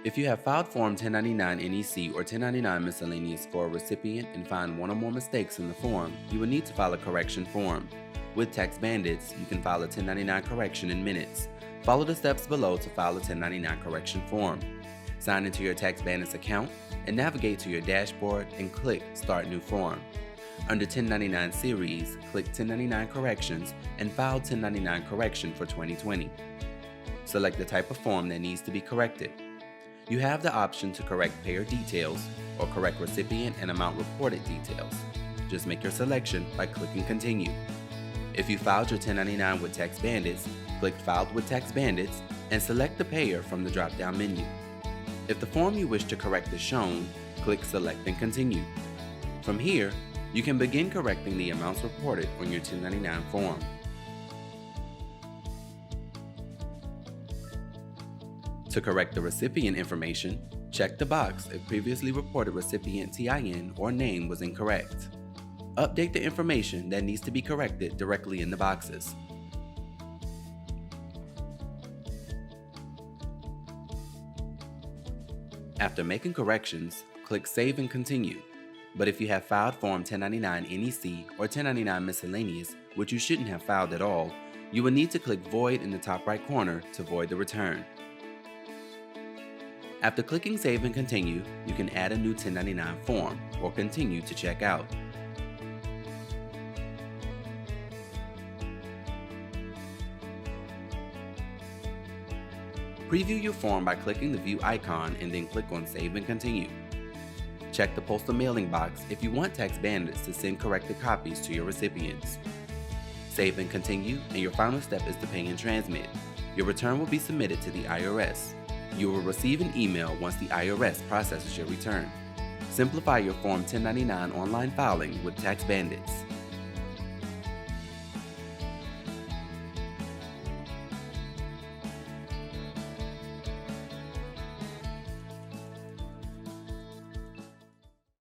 If you have filed Form 1099 NEC or 1099 miscellaneous for a recipient and find one or more mistakes in the form, you will need to file a correction form. With TaxBandits, you can file a 1099 correction in minutes. Follow the steps below to file a 1099 correction form. Sign into your TaxBandits account and navigate to your dashboard and click Start New Form. Under 1099 Series, click 1099 Corrections and file 1099 Correction for 2020. Select the type of form that needs to be corrected. You have the option to correct payer details or correct recipient and amount reported details. Just make your selection by clicking Continue. If you filed your 1099 with TaxBandits, click Filed with TaxBandits and select the payer from the drop-down menu. If the form you wish to correct is shown, click Select and Continue. From here, you can begin correcting the amounts reported on your 1099 form. To correct the recipient information, check the box if previously reported recipient TIN or name was incorrect. Update the information that needs to be corrected directly in the boxes. After making corrections, click Save and Continue. But if you have filed Form 1099 NEC or 1099 Miscellaneous, which you shouldn't have filed at all, you will need to click Void in the top right corner to void the return. After clicking Save and Continue, you can add a new 1099 form or continue to check out. Preview your form by clicking the View icon and then click on Save and Continue. Check the postal mailing box if you want TaxBandits to send corrected copies to your recipients. Save and Continue, and your final step is to pay and transmit. Your return will be submitted to the IRS. You will receive an email once the IRS processes your return. Simplify your Form 1099 online filing with TaxBandits.